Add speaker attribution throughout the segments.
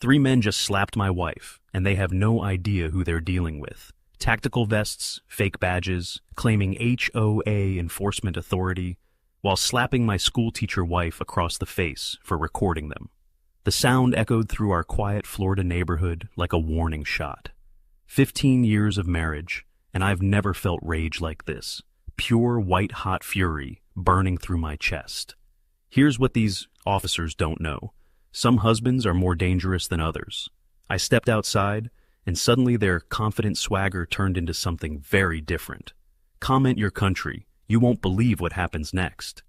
Speaker 1: Three men just slapped my wife, and they have no idea who they're dealing with. Tactical vests, fake badges, claiming HOA enforcement authority, while slapping my schoolteacher wife across the face for recording them. The sound echoed through our quiet Florida neighborhood like a warning shot. 15 years of marriage, and I've never felt rage like this. Pure white-hot fury burning through my chest. Here's what these officers don't know. Some husbands are more dangerous than others. I stepped outside, and suddenly their confident swagger turned into something very different. Comment your country. You won't believe what happens next.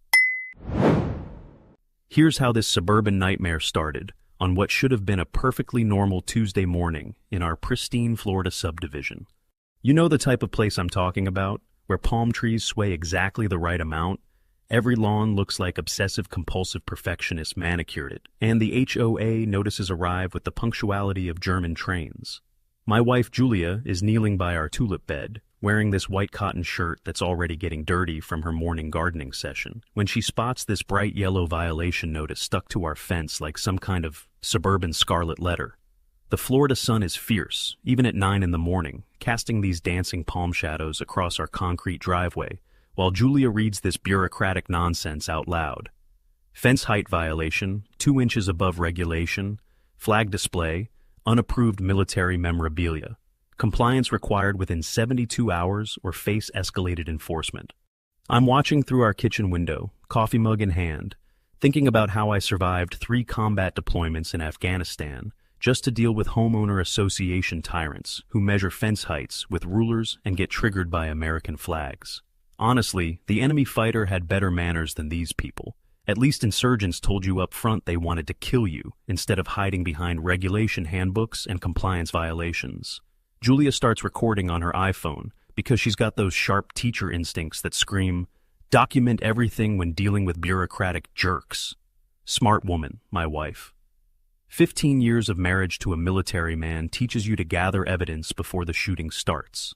Speaker 1: Here's how this suburban nightmare started, on what should have been a perfectly normal Tuesday morning in our pristine Florida subdivision. You know the type of place I'm talking about, where palm trees sway exactly the right amount. Every lawn looks like obsessive-compulsive perfectionists manicured it, and the HOA notices arrive with the punctuality of German trains. My wife Julia is kneeling by our tulip bed, wearing this white cotton shirt that's already getting dirty from her morning gardening session, when she spots this bright yellow violation notice stuck to our fence like some kind of suburban scarlet letter. The Florida sun is fierce, even at 9 in the morning, casting these dancing palm shadows across our concrete driveway, while Julia reads this bureaucratic nonsense out loud. Fence height violation, 2 inches above regulation, flag display, unapproved military memorabilia. Compliance required within 72 hours or face escalated enforcement. I'm watching through our kitchen window, coffee mug in hand, thinking about how I survived 3 combat deployments in Afghanistan just to deal with homeowner association tyrants who measure fence heights with rulers and get triggered by American flags. Honestly, the enemy fighter had better manners than these people. At least insurgents told you up front they wanted to kill you, instead of hiding behind regulation handbooks and compliance violations. Julia starts recording on her iPhone because she's got those sharp teacher instincts that scream, "Document everything when dealing with bureaucratic jerks." Smart woman, my wife. 15 years of marriage to a military man teaches you to gather evidence before the shooting starts.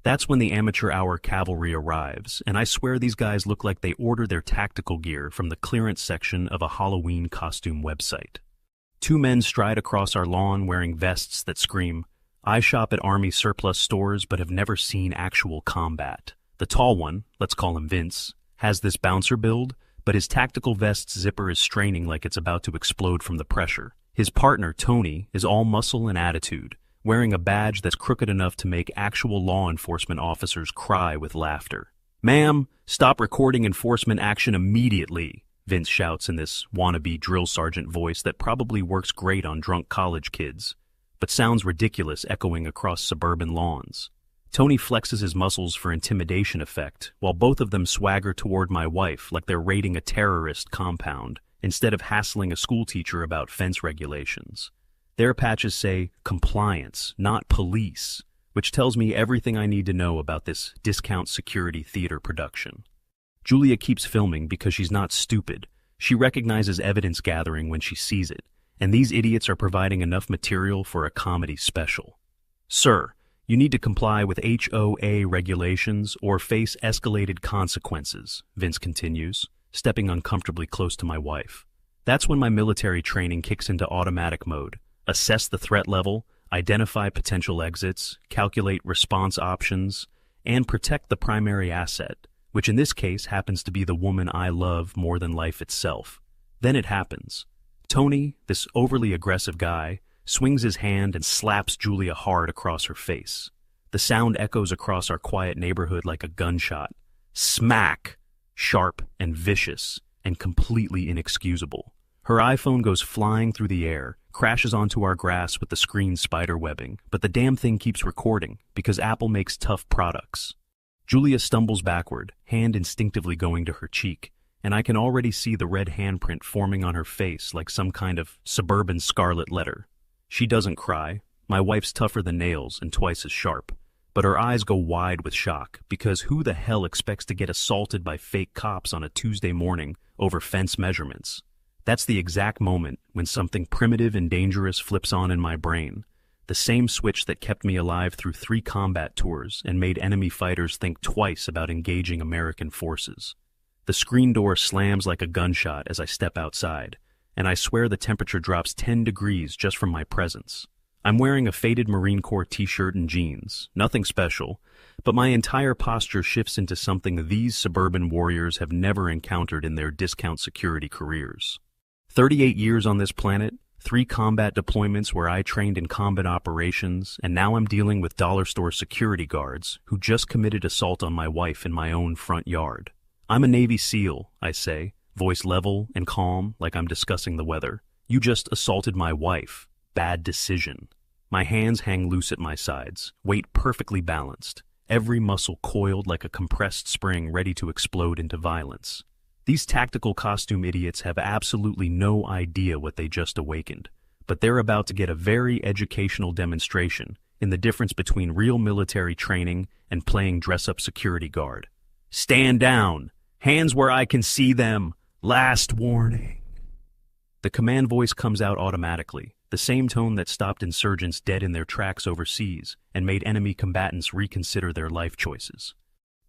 Speaker 1: That's when the amateur hour cavalry arrives, and I swear these guys look like they order their tactical gear from the clearance section of a Halloween costume website. 2 men stride across our lawn wearing vests that scream, "I shop at Army surplus stores but have never seen actual combat." The tall one, let's call him Vince, has this bouncer build, but his tactical vest's zipper is straining like it's about to explode from the pressure. His partner, Tony, is all muscle and attitude, wearing a badge that's crooked enough to make actual law enforcement officers cry with laughter. "Ma'am, stop recording enforcement action immediately," Vince shouts in this wannabe drill sergeant voice that probably works great on drunk college kids, but sounds ridiculous echoing across suburban lawns. Tony flexes his muscles for intimidation effect, while both of them swagger toward my wife like they're raiding a terrorist compound, instead of hassling a schoolteacher about fence regulations. Their patches say compliance, not police, which tells me everything I need to know about this discount security theater production. Julia keeps filming because she's not stupid. She recognizes evidence gathering when she sees it, and these idiots are providing enough material for a comedy special. "Sir, you need to comply with HOA regulations or face escalated consequences," Vince continues, stepping uncomfortably close to my wife. That's when my military training kicks into automatic mode. Assess the threat level, identify potential exits, calculate response options, and protect the primary asset, which in this case happens to be the woman I love more than life itself. Then it happens. Tony, this overly aggressive guy, swings his hand and slaps Julia hard across her face. The sound echoes across our quiet neighborhood like a gunshot. Smack! Sharp and vicious and completely inexcusable. Her iPhone goes flying through the air, crashes onto our grass with the screen spiderwebbing, but the damn thing keeps recording because Apple makes tough products. Julia stumbles backward, hand instinctively going to her cheek, and I can already see the red handprint forming on her face like some kind of suburban scarlet letter. She doesn't cry. My wife's tougher than nails and twice as sharp, but her eyes go wide with shock because who the hell expects to get assaulted by fake cops on a Tuesday morning over fence measurements? That's the exact moment when something primitive and dangerous flips on in my brain, the same switch that kept me alive through 3 combat tours and made enemy fighters think twice about engaging American forces. The screen door slams like a gunshot as I step outside, and I swear the temperature drops 10 degrees just from my presence. I'm wearing a faded Marine Corps t-shirt and jeans, nothing special, but my entire posture shifts into something these suburban warriors have never encountered in their discount security careers. 38 years on this planet, 3 combat deployments where I trained in combat operations, and now I'm dealing with dollar store security guards who just committed assault on my wife in my own front yard. I'm a Navy SEAL, I say, voice level and calm like I'm discussing the weather. You just assaulted my wife. Bad decision. My hands hang loose at my sides, weight perfectly balanced, every muscle coiled like a compressed spring ready to explode into violence. These tactical costume idiots have absolutely no idea what they just awakened, but they're about to get a very educational demonstration in the difference between real military training and playing dress-up security guard. Stand down! Hands where I can see them! Last warning! The command voice comes out automatically, the same tone that stopped insurgents dead in their tracks overseas and made enemy combatants reconsider their life choices.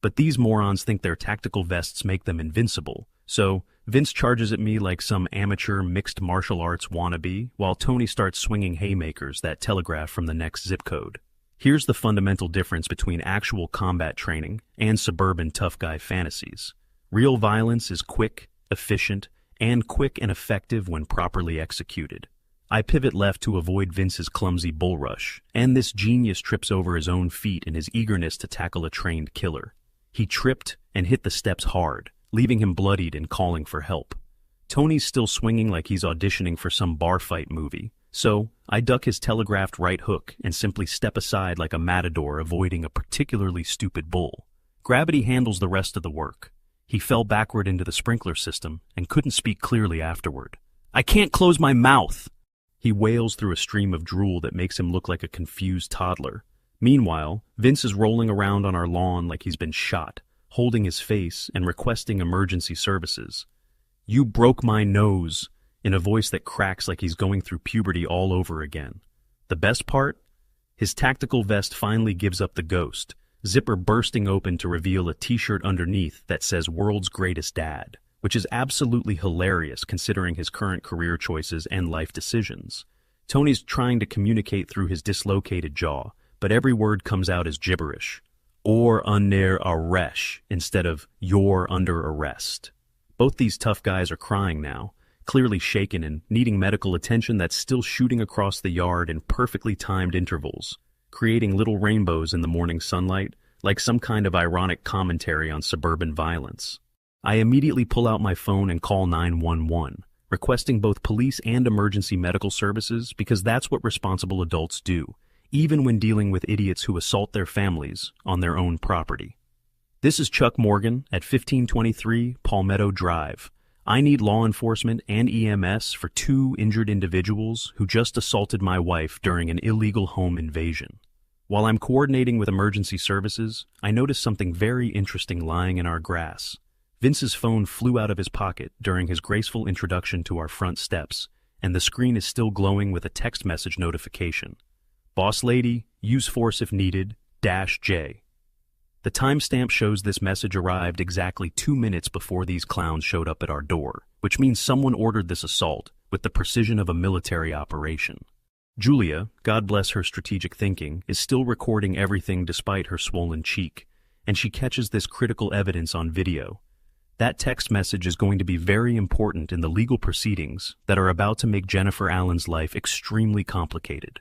Speaker 1: But these morons think their tactical vests make them invincible, so Vince charges at me like some amateur mixed martial arts wannabe, while Tony starts swinging haymakers that telegraph from the next zip code. Here's the fundamental difference between actual combat training and suburban tough guy fantasies. Real violence is quick, efficient, and quick and effective when properly executed. I pivot left to avoid Vince's clumsy bull rush, and this genius trips over his own feet in his eagerness to tackle a trained killer. He tripped and hit the steps hard, leaving him bloodied and calling for help. Tony's still swinging like he's auditioning for some bar fight movie, so I duck his telegraphed right hook and simply step aside like a matador avoiding a particularly stupid bull. Gravity handles the rest of the work. He fell backward into the sprinkler system and couldn't speak clearly afterward. "I can't close my mouth!" He wails through a stream of drool that makes him look like a confused toddler. Meanwhile, Vince is rolling around on our lawn like he's been shot, holding his face and requesting emergency services. "You broke my nose," in a voice that cracks like he's going through puberty all over again. The best part? His tactical vest finally gives up the ghost, zipper bursting open to reveal a t-shirt underneath that says "World's Greatest Dad," which is absolutely hilarious considering his current career choices and life decisions. Tony's trying to communicate through his dislocated jaw, but every word comes out as gibberish. Or under arrest instead of "you're under arrest." Both these tough guys are crying now, clearly shaken and needing medical attention that's still shooting across the yard in perfectly timed intervals, creating little rainbows in the morning sunlight, like some kind of ironic commentary on suburban violence. I immediately pull out my phone and call 911, requesting both police and emergency medical services because that's what responsible adults do, even when dealing with idiots who assault their families on their own property. This is Chuck Morgan at 1523 Palmetto Drive. I need law enforcement and EMS for 2 injured individuals who just assaulted my wife during an illegal home invasion. While I'm coordinating with emergency services, I notice something very interesting lying in our grass. Vince's phone flew out of his pocket during his graceful introduction to our front steps, and the screen is still glowing with a text message notification. "Boss lady, use force if needed, -J." The timestamp shows this message arrived exactly 2 minutes before these clowns showed up at our door, which means someone ordered this assault with the precision of a military operation. Julia, God bless her strategic thinking, is still recording everything despite her swollen cheek, and she catches this critical evidence on video. That text message is going to be very important in the legal proceedings that are about to make Jennifer Allen's life extremely complicated.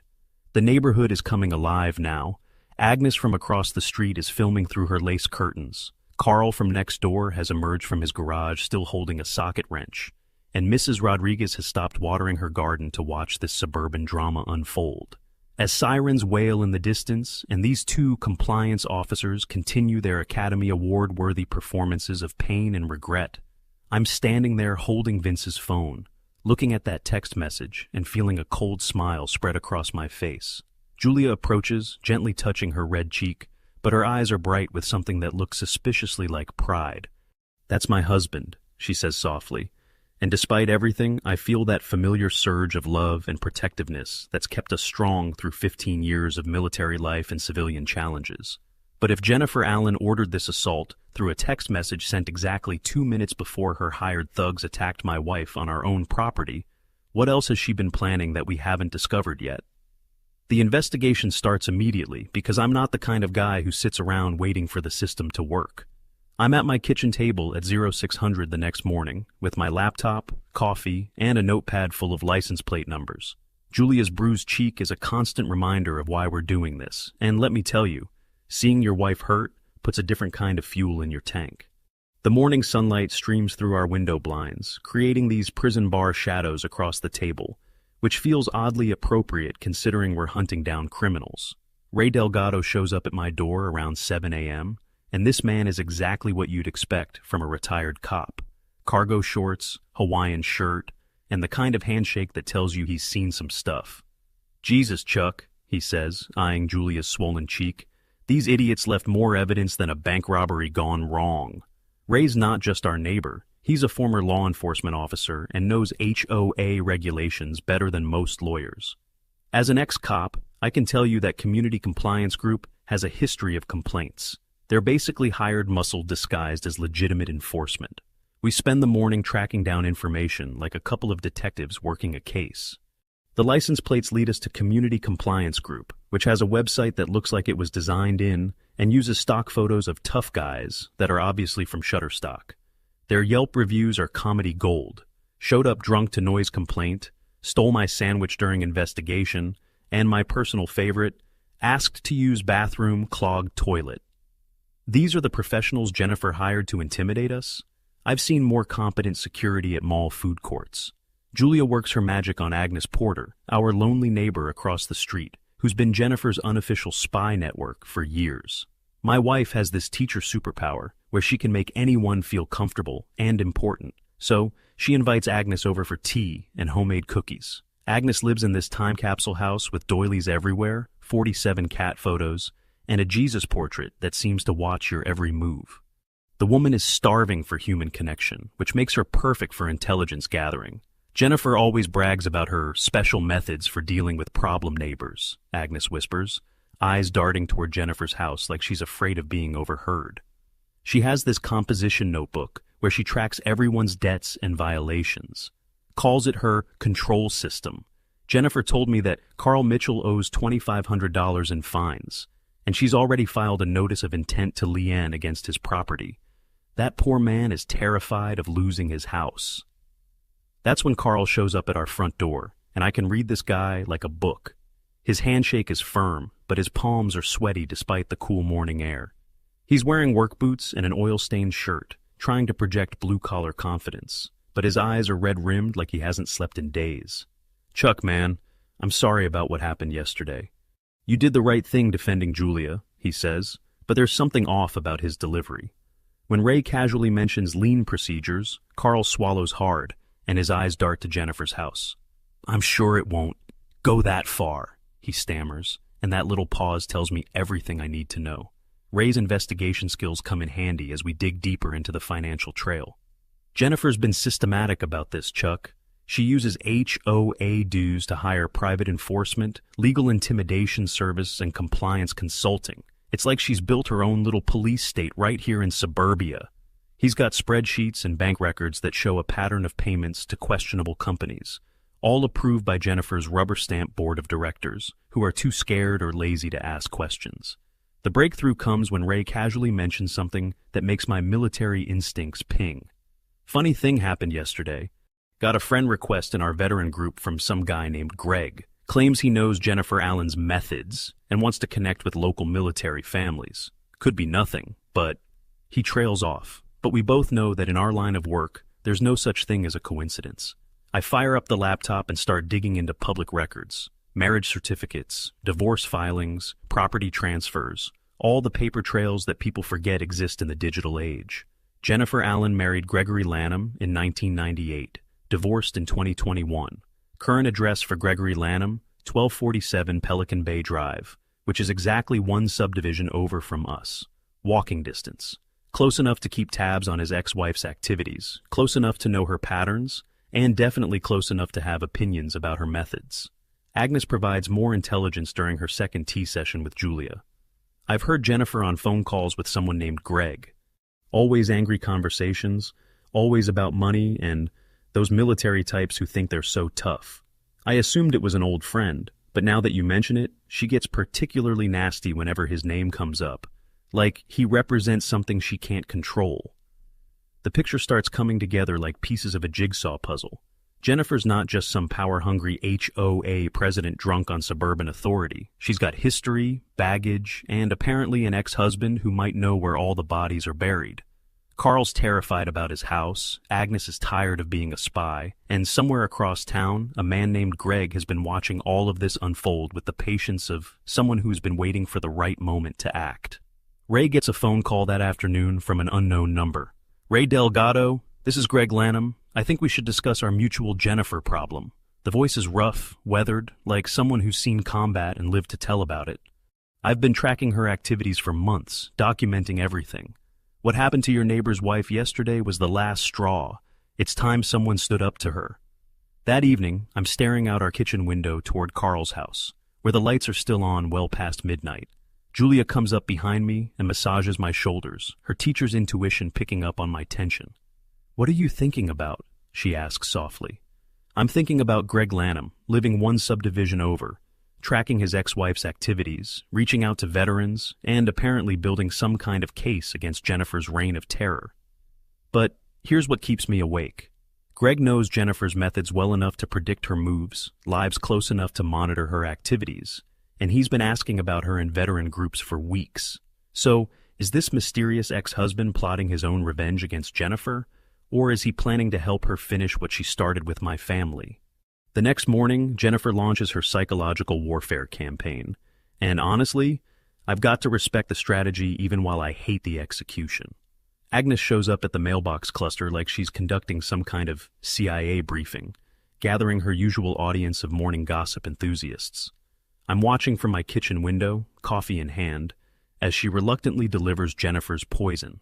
Speaker 1: The neighborhood is coming alive now. Agnes from across the street is filming through her lace curtains. Carl from next door has emerged from his garage still holding a socket wrench. And Mrs. Rodriguez has stopped watering her garden to watch this suburban drama unfold. As sirens wail in the distance, and these 2 compliance officers continue their Academy Award-worthy performances of pain and regret, I'm standing there holding Vince's phone, looking at that text message and feeling a cold smile spread across my face. Julia approaches, gently touching her red cheek, but her eyes are bright with something that looks suspiciously like pride. "That's my husband," she says softly, and despite everything, I feel that familiar surge of love and protectiveness that's kept us strong through 15 years of military life and civilian challenges. But if Jennifer Allen ordered this assault through a text message sent exactly 2 minutes before her hired thugs attacked my wife on our own property, What else has she been planning that we haven't discovered yet? The investigation starts immediately because I'm not the kind of guy who sits around waiting for the system to work. I'm at my kitchen table at 0600 the next morning with my laptop, coffee, and a notepad full of license plate numbers. Julia's bruised cheek is a constant reminder of why we're doing this, and let me tell you, seeing your wife hurt puts a different kind of fuel in your tank. The morning sunlight streams through our window blinds, creating these prison bar shadows across the table, which feels oddly appropriate considering we're hunting down criminals. Ray Delgado shows up at my door around 7 a.m., and this man is exactly what you'd expect from a retired cop. Cargo shorts, Hawaiian shirt, and the kind of handshake that tells you he's seen some stuff. "Jesus, Chuck," he says, eyeing Julia's swollen cheek. "These idiots left more evidence than a bank robbery gone wrong." Ray's not just our neighbor. He's a former law enforcement officer and knows HOA regulations better than most lawyers. As an ex-cop, I can tell you that Community Compliance Group has a history of complaints. They're basically hired muscle disguised as legitimate enforcement. We spend the morning tracking down information like a couple of detectives working a case. The license plates lead us to Community Compliance Group, which has a website that looks like it was designed in and uses stock photos of tough guys that are obviously from Shutterstock. Their Yelp reviews are comedy gold. Showed up drunk to noise complaint, stole my sandwich during investigation, and my personal favorite, asked to use bathroom, clogged toilet. These are the professionals Jennifer hired to intimidate us? I've seen more competent security at mall food courts. Julia works her magic on Agnes Porter, our lonely neighbor across the street, who's been Jennifer's unofficial spy network for years. My wife has this teacher superpower where she can make anyone feel comfortable and important, so she invites Agnes over for tea and homemade cookies. Agnes lives in this time capsule house with doilies everywhere, 47 cat photos, and a Jesus portrait that seems to watch your every move. The woman is starving for human connection, which makes her perfect for intelligence gathering. Jennifer always brags about her special methods for dealing with problem neighbors, Agnes whispers, eyes darting toward Jennifer's house like she's afraid of being overheard. She has this composition notebook where she tracks everyone's debts and violations, calls it her control system. Jennifer told me that Carl Mitchell owes $2,500 in fines, and she's already filed a notice of intent to Leanne against his property. That poor man is terrified of losing his house. That's when Carl shows up at our front door, and I can read this guy like a book. His handshake is firm, but his palms are sweaty despite the cool morning air. He's wearing work boots and an oil-stained shirt, trying to project blue-collar confidence, but his eyes are red-rimmed like he hasn't slept in days. "Chuck, man, I'm sorry about what happened yesterday. You did the right thing defending Julia," he says, but there's something off about his delivery. When Ray casually mentions lien procedures, Carl swallows hard, and his eyes dart to Jennifer's house. "I'm sure it won't go that far," he stammers, and that little pause tells me everything I need to know. Ray's investigation skills come in handy as we dig deeper into the financial trail. "Jennifer's been systematic about this, Chuck. She uses HOA dues to hire private enforcement, legal intimidation service, and compliance consulting. It's like she's built her own little police state right here in suburbia." He's got spreadsheets and bank records that show a pattern of payments to questionable companies, all approved by Jennifer's rubber-stamp board of directors, who are too scared or lazy to ask questions. The breakthrough comes when Ray casually mentions something that makes my military instincts ping. "Funny thing happened yesterday. Got a friend request in our veteran group from some guy named Greg. Claims he knows Jennifer Allen's methods and wants to connect with local military families. Could be nothing, but..." He trails off. But we both know that in our line of work, there's no such thing as a coincidence. I fire up the laptop and start digging into public records, marriage certificates, divorce filings, property transfers, all the paper trails that people forget exist in the digital age. Jennifer Allen married Gregory Lanham in 1998, divorced in 2021. Current address for Gregory Lanham, 1247 Pelican Bay Drive, which is exactly one subdivision over from us. Walking distance. Close enough to keep tabs on his ex-wife's activities, close enough to know her patterns, and definitely close enough to have opinions about her methods. Agnes provides more intelligence during her second tea session with Julia. I've heard Jennifer on phone calls with someone named Greg. Always angry conversations, always about money, and Those military types who think they're so tough. I assumed it was an old friend, but now that you mention it, she gets particularly nasty whenever his name comes up. Like he represents something she can't control. The picture starts coming together like pieces of a jigsaw puzzle. Jennifer's not just some power-hungry HOA president drunk on suburban authority. She's got history, baggage, and apparently an ex-husband who might know where all the bodies are buried. Carl's terrified about his house, Agnes is tired of being a spy, and somewhere across town, a man named Greg has been watching all of this unfold with the patience of someone who's been waiting for the right moment to act. Ray gets a phone call that afternoon from an unknown number. "Ray Delgado, this is Greg Lanham. I think we should discuss our mutual Jennifer problem." The voice is rough, weathered, like someone who's seen combat and lived to tell about it. "I've been tracking her activities for months, documenting everything. What happened to your neighbor's wife yesterday was the last straw. It's time someone stood up to her." That evening, I'm staring out our kitchen window toward Carl's house, where the lights are still on well past midnight. Julia comes up behind me and massages my shoulders, her teacher's intuition picking up on my tension. "What are you thinking about?" she asks softly. "I'm thinking about Greg Lanham, living one subdivision over, tracking his ex-wife's activities, reaching out to veterans, and apparently building some kind of case against Jennifer's reign of terror. But here's what keeps me awake. Greg knows Jennifer's methods well enough to predict her moves, lives close enough to monitor her activities, and he's been asking about her in veteran groups for weeks. So, is this mysterious ex-husband plotting his own revenge against Jennifer, or is he planning to help her finish what she started with my family? The next morning, Jennifer launches her psychological warfare campaign. And honestly, I've got to respect the strategy even while I hate the execution. Agnes shows up at the mailbox cluster like she's conducting some kind of CIA briefing, gathering her usual audience of morning gossip enthusiasts. I'm watching from my kitchen window, coffee in hand, as she reluctantly delivers Jennifer's poison.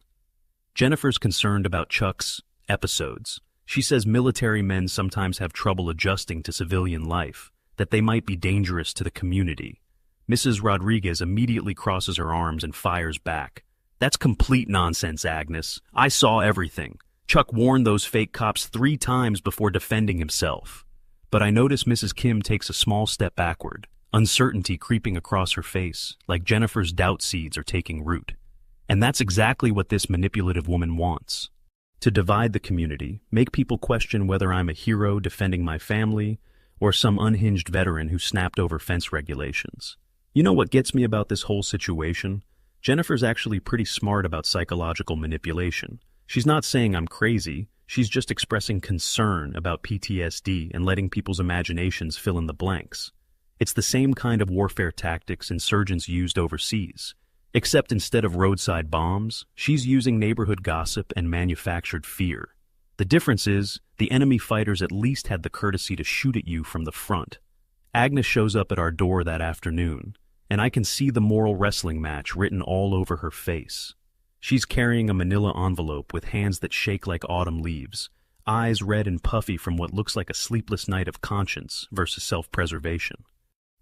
Speaker 1: Jennifer's concerned about Chuck's episodes. She says military men sometimes have trouble adjusting to civilian life, that they might be dangerous to the community. Mrs. Rodriguez immediately crosses her arms and fires back. "That's complete nonsense, Agnes. I saw everything. Chuck warned those fake cops 3 times before defending himself." But I notice Mrs. Kim takes a small step backward, uncertainty creeping across her face, like Jennifer's doubt seeds are taking root. And that's exactly what this manipulative woman wants. To divide the community, make people question whether I'm a hero defending my family or some unhinged veteran who snapped over fence regulations. You know what gets me about this whole situation? Jennifer's actually pretty smart about psychological manipulation. She's not saying I'm crazy, she's just expressing concern about PTSD and letting people's imaginations fill in the blanks. It's the same kind of warfare tactics insurgents used overseas. Except instead of roadside bombs, she's using neighborhood gossip and manufactured fear. The difference is, the enemy fighters at least had the courtesy to shoot at you from the front. Agnes shows up at our door that afternoon, and I can see the moral wrestling match written all over her face. She's carrying a manila envelope with hands that shake like autumn leaves, eyes red and puffy from what looks like a sleepless night of conscience versus self-preservation.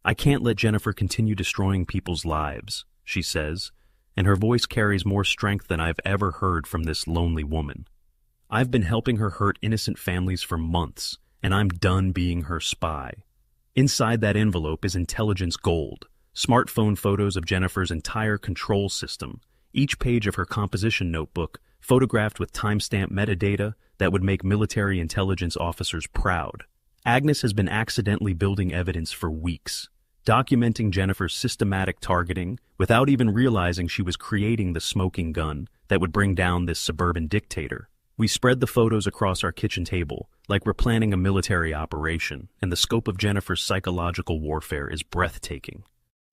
Speaker 1: "I can't let Jennifer continue destroying people's lives," she says, and her voice carries more strength than I've ever heard from this lonely woman. "I've been helping her hurt innocent families for months, and I'm done being her spy." Inside that envelope is intelligence gold, smartphone photos of Jennifer's entire control system, each page of her composition notebook photographed with timestamp metadata that would make military intelligence officers proud. Agnes has been accidentally building evidence for weeks, documenting Jennifer's systematic targeting without even realizing she was creating the smoking gun that would bring down this suburban dictator. We spread the photos across our kitchen table, like we're planning a military operation, and the scope of Jennifer's psychological warfare is breathtaking.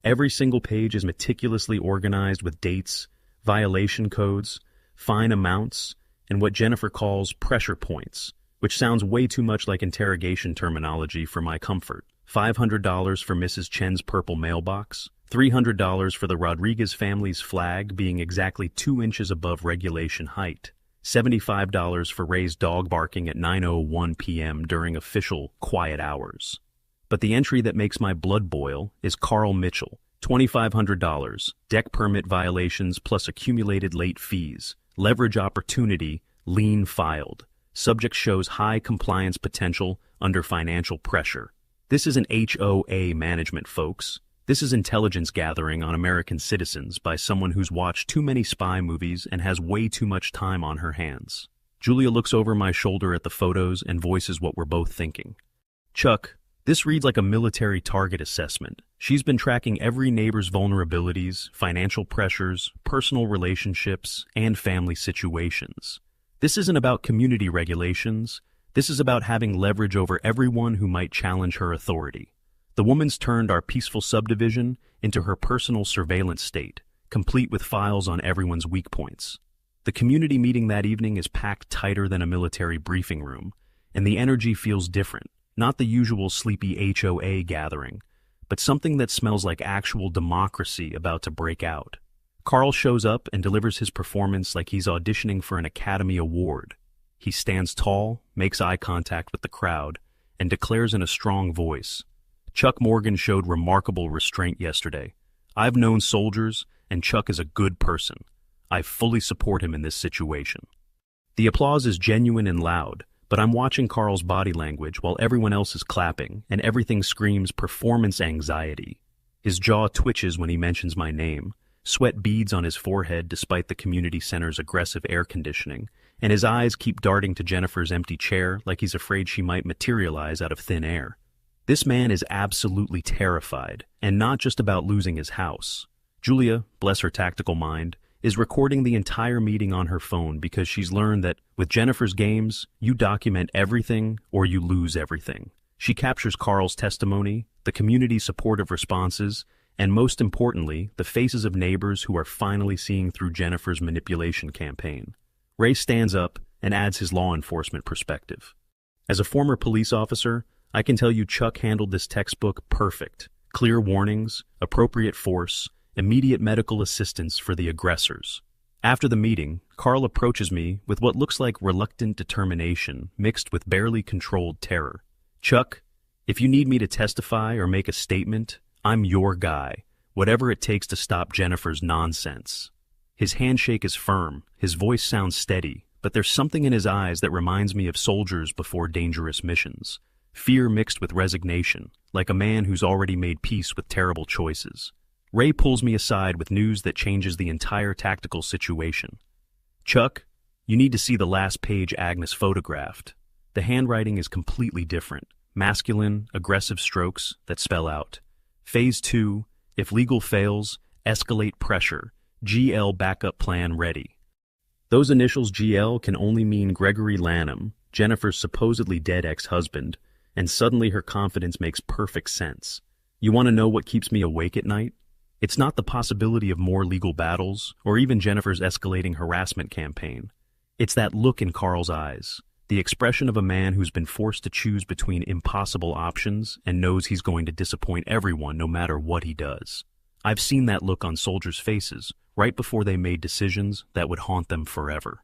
Speaker 1: Every single page is meticulously organized with dates, violation codes, fine amounts, and what Jennifer calls pressure points, which sounds way too much like interrogation terminology for my comfort. $500 for Mrs. Chen's purple mailbox, $300 for the Rodriguez family's flag being exactly 2 inches above regulation height, $75 for Ray's dog barking at 9:01 p.m. during official quiet hours. But the entry that makes my blood boil is Carl Mitchell, $2,500, deck permit violations plus accumulated late fees, leverage opportunity, lien filed. Subject shows high compliance potential under financial pressure. This is an HOA management, folks. This is intelligence gathering on American citizens by someone who's watched too many spy movies and has way too much time on her hands. Julia looks over my shoulder at the photos and voices what we're both thinking. Chuck, this reads like a military target assessment. She's been tracking every neighbor's vulnerabilities, financial pressures, personal relationships, and family situations. This isn't about community regulations. This is about having leverage over everyone who might challenge her authority. The woman's turned our peaceful subdivision into her personal surveillance state, complete with files on everyone's weak points. The community meeting that evening is packed tighter than a military briefing room, and the energy feels different. Not the usual sleepy HOA gathering, but something that smells like actual democracy about to break out. Carl shows up and delivers his performance like he's auditioning for an Academy Award. He stands tall, makes eye contact with the crowd, and declares in a strong voice, "Chuck Morgan showed remarkable restraint yesterday. I've known soldiers, and Chuck is a good person. I fully support him in this situation." The applause is genuine and loud, but I'm watching Carl's body language while everyone else is clapping, and everything screams performance anxiety. His jaw twitches when he mentions my name, sweat beads on his forehead despite the community center's aggressive air conditioning, and his eyes keep darting to Jennifer's empty chair like he's afraid she might materialize out of thin air. This man is absolutely terrified, and not just about losing his house. Julia, bless her tactical mind, is recording the entire meeting on her phone because she's learned that with Jennifer's games, you document everything or you lose everything. She captures Carl's testimony, the community's supportive responses, and most importantly, the faces of neighbors who are finally seeing through Jennifer's manipulation campaign. Ray stands up and adds his law enforcement perspective. As a former police officer, I can tell you Chuck handled this textbook perfect. Clear warnings, appropriate force, immediate medical assistance for the aggressors. After the meeting, Carl approaches me with what looks like reluctant determination mixed with barely controlled terror. "Chuck, if you need me to testify or make a statement, I'm your guy, whatever it takes to stop Jennifer's nonsense." His handshake is firm, his voice sounds steady, but there's something in his eyes that reminds me of soldiers before dangerous missions. Fear mixed with resignation, like a man who's already made peace with terrible choices. Ray pulls me aside with news that changes the entire tactical situation. "Chuck, you need to see the last page Agnes photographed. The handwriting is completely different. Masculine, aggressive strokes that spell out. Phase 2, if legal fails, escalate pressure. GL backup plan ready." Those initials GL can only mean Gregory Lanham, Jennifer's supposedly dead ex-husband, and suddenly her confidence makes perfect sense. You want to know what keeps me awake at night? It's not the possibility of more legal battles, or even Jennifer's escalating harassment campaign. It's that look in Carl's eyes, the expression of a man who's been forced to choose between impossible options and knows he's going to disappoint everyone no matter what he does. I've seen that look on soldiers' faces right before they made decisions that would haunt them forever.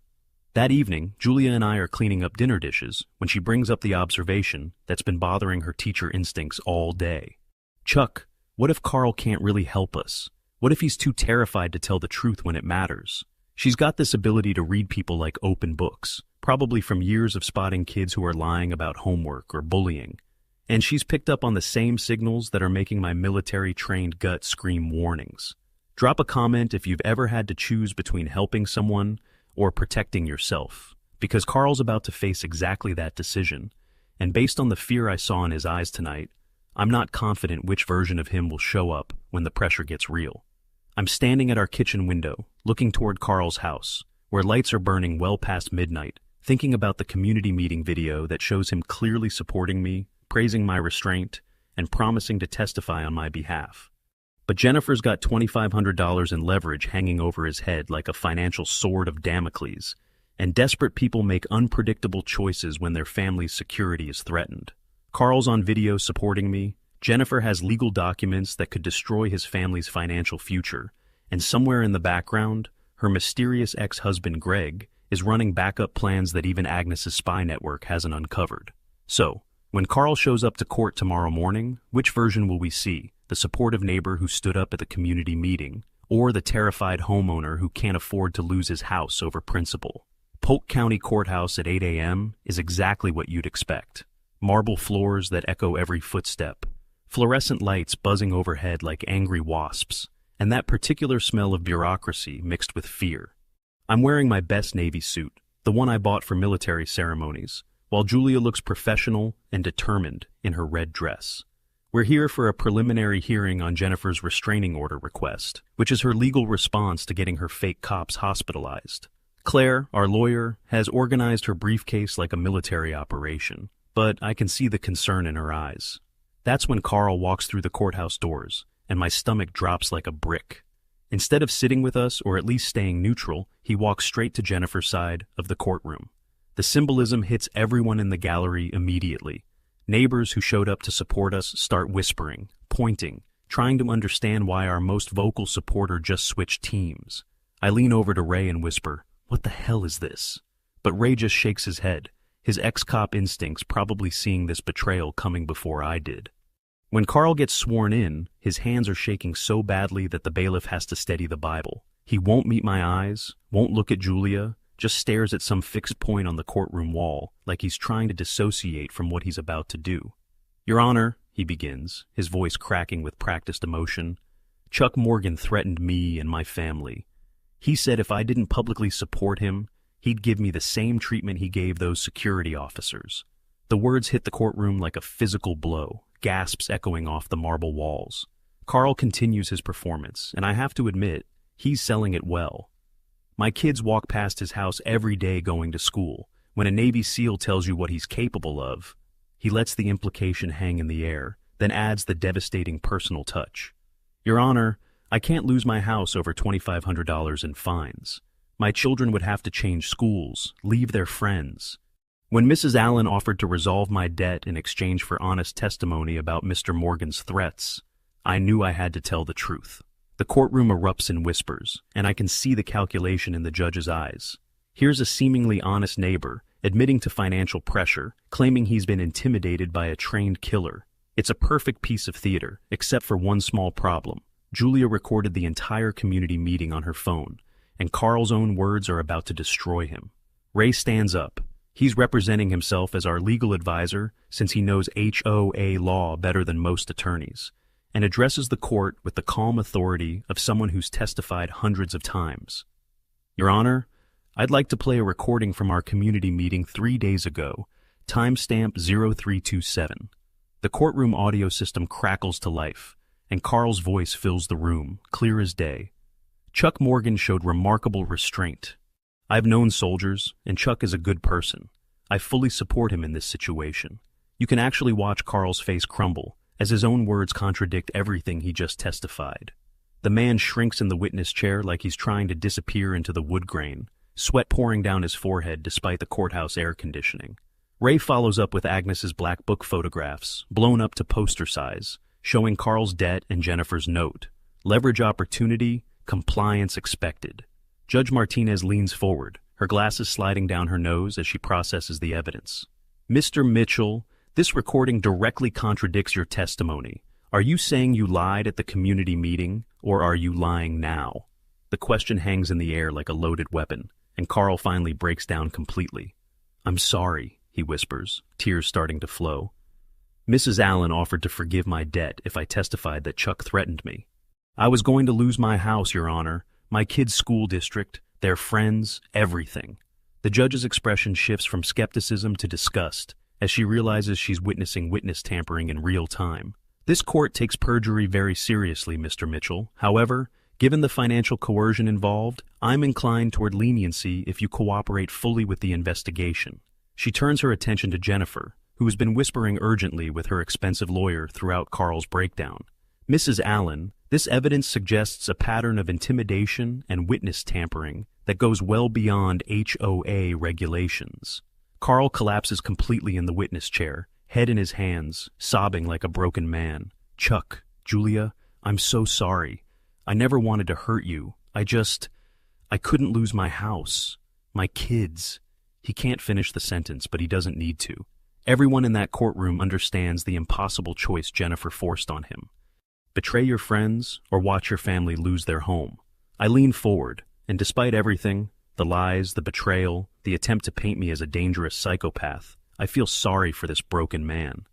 Speaker 1: That evening, Julia and I are cleaning up dinner dishes when she brings up the observation that's been bothering her teacher instincts all day. "Chuck, what if Carl can't really help us? What if he's too terrified to tell the truth when it matters?" She's got this ability to read people like open books, probably from years of spotting kids who are lying about homework or bullying. And she's picked up on the same signals that are making my military-trained gut scream warnings. Drop a comment if you've ever had to choose between helping someone or protecting yourself, because Carl's about to face exactly that decision, and based on the fear I saw in his eyes tonight, I'm not confident which version of him will show up when the pressure gets real. I'm standing at our kitchen window, looking toward Carl's house, where lights are burning well past midnight, thinking about the community meeting video that shows him clearly supporting me, praising my restraint, and promising to testify on my behalf. But Jennifer's got $2,500 in leverage hanging over his head like a financial sword of Damocles, and desperate people make unpredictable choices when their family's security is threatened. Carl's on video supporting me, Jennifer has legal documents that could destroy his family's financial future, and somewhere in the background, her mysterious ex-husband Greg is running backup plans that even Agnes's spy network hasn't uncovered. So, when Carl shows up to court tomorrow morning, which version will we see? The supportive neighbor who stood up at the community meeting, or the terrified homeowner who can't afford to lose his house over principle? Polk County Courthouse at 8 a.m. is exactly what you'd expect. Marble floors that echo every footstep, fluorescent lights buzzing overhead like angry wasps, and that particular smell of bureaucracy mixed with fear. I'm wearing my best Navy suit, the one I bought for military ceremonies, while Julia looks professional and determined in her red dress. We're here for a preliminary hearing on Jennifer's restraining order request, which is her legal response to getting her fake cops hospitalized. Claire, our lawyer, has organized her briefcase like a military operation, but I can see the concern in her eyes. That's when Carl walks through the courthouse doors, and my stomach drops like a brick. Instead of sitting with us or at least staying neutral, he walks straight to Jennifer's side of the courtroom. The symbolism hits everyone in the gallery immediately. Neighbors who showed up to support us start whispering, pointing, trying to understand why our most vocal supporter just switched teams. I lean over to Ray and whisper, "What the hell is this?" But Ray just shakes his head, his ex-cop instincts probably seeing this betrayal coming before I did. When Carl gets sworn in, his hands are shaking so badly that the bailiff has to steady the Bible. He won't meet my eyes, won't look at Julia, just stares at some fixed point on the courtroom wall, like he's trying to dissociate from what he's about to do. "Your Honor," he begins, his voice cracking with practiced emotion, "Chuck Morgan threatened me and my family. He said if I didn't publicly support him, he'd give me the same treatment he gave those security officers." The words hit the courtroom like a physical blow, gasps echoing off the marble walls. Carl continues his performance, and I have to admit, he's selling it well. My kids walk past his house every day going to school. When a Navy SEAL tells you what he's capable of, he lets the implication hang in the air, then adds the devastating personal touch. "Your Honor, I can't lose my house over $2,500 in fines. My children would have to change schools, leave their friends." When Mrs. Allen offered to resolve my debt in exchange for honest testimony about Mr. Morgan's threats, I knew I had to tell the truth. The courtroom erupts in whispers, and I can see the calculation in the judge's eyes. Here's a seemingly honest neighbor, admitting to financial pressure, claiming he's been intimidated by a trained killer. It's a perfect piece of theater, except for one small problem. Julia recorded the entire community meeting on her phone, and Carl's own words are about to destroy him. Ray stands up. He's representing himself as our legal advisor since he knows HOA law better than most attorneys, and addresses the court with the calm authority of someone who's testified hundreds of times. "Your Honor, I'd like to play a recording from our community meeting 3 days ago, timestamp 0327. The courtroom audio system crackles to life, and Carl's voice fills the room, clear as day. "Chuck Morgan showed remarkable restraint. I've known soldiers, and Chuck is a good person. I fully support him in this situation." You can actually watch Carl's face crumble, as his own words contradict everything he just testified. The man shrinks in the witness chair like he's trying to disappear into the wood grain, sweat pouring down his forehead despite the courthouse air conditioning. Ray follows up with Agnes's black book photographs, blown up to poster size, showing Carl's debt and Jennifer's note. Leverage opportunity, compliance expected. Judge Martinez leans forward, her glasses sliding down her nose as she processes the evidence. "Mr. Mitchell, this recording directly contradicts your testimony. Are you saying you lied at the community meeting, or are you lying now?" The question hangs in the air like a loaded weapon, and Carl finally breaks down completely. "I'm sorry," he whispers, tears starting to flow. "Mrs. Allen offered to forgive my debt if I testified that Chuck threatened me. I was going to lose my house, Your Honor, my kids' school district, their friends, everything." The judge's expression shifts from skepticism to disgust, as she realizes she's witnessing witness tampering in real time. "This court takes perjury very seriously, Mr. Mitchell. However, given the financial coercion involved, I'm inclined toward leniency if you cooperate fully with the investigation." She turns her attention to Jennifer, who has been whispering urgently with her expensive lawyer throughout Carl's breakdown. "Mrs. Allen, this evidence suggests a pattern of intimidation and witness tampering that goes well beyond HOA regulations." Carl collapses completely in the witness chair, head in his hands, sobbing like a broken man. "Chuck, Julia, I'm so sorry. I never wanted to hurt you. I couldn't lose my house. My kids." He can't finish the sentence, but he doesn't need to. Everyone in that courtroom understands the impossible choice Jennifer forced on him. Betray your friends or watch your family lose their home. I lean forward, and despite everything, The lies, the betrayal, the attempt to paint me as a dangerous psychopath. I feel sorry for this broken man.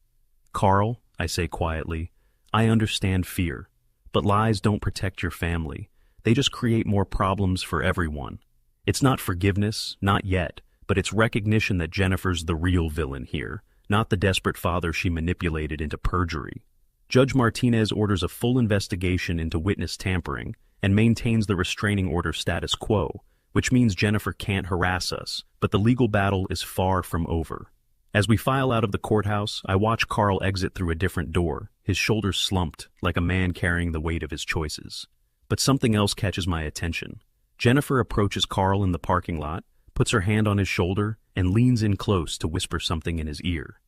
Speaker 1: Carl, I say quietly, I understand fear, but lies don't protect your family. They just create more problems for everyone. It's not forgiveness, not yet, but it's recognition that Jennifer's the real villain here, not the desperate father she manipulated into perjury. Judge Martinez orders a full investigation into witness tampering and maintains the restraining order status quo, which means Jennifer can't harass us, but the legal battle is far from over. As we file out of the courthouse, I watch Carl exit through a different door, his shoulders slumped, like a man carrying the weight of his choices. But something else catches my attention. Jennifer approaches Carl in the parking lot, puts her hand on his shoulder, and leans in close to whisper something in his ear.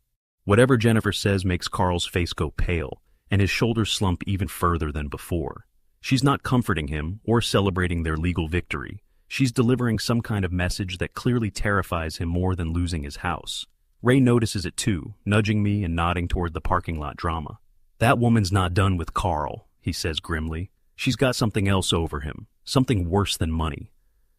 Speaker 1: Whatever Jennifer says makes Carl's face go pale, and his shoulders slump even further than before. She's not comforting him or celebrating their legal victory. She's delivering some kind of message that clearly terrifies him more than losing his house. Ray notices it too, nudging me and nodding toward the parking lot drama. That woman's not done with Carl, he says grimly. She's got something else over him, something worse than money.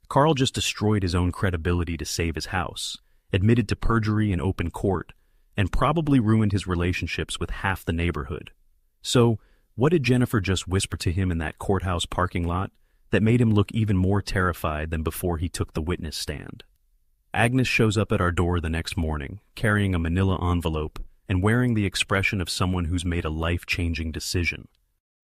Speaker 1: Carl just destroyed his own credibility to save his house, admitted to perjury in open court, and probably ruined his relationships with half the neighborhood. So, what did Jennifer just whisper to him in that courthouse parking lot that made him look even more terrified than before he took the witness stand? Agnes shows up at our door the next morning, carrying a manila envelope and wearing the expression of someone who's made a life-changing decision.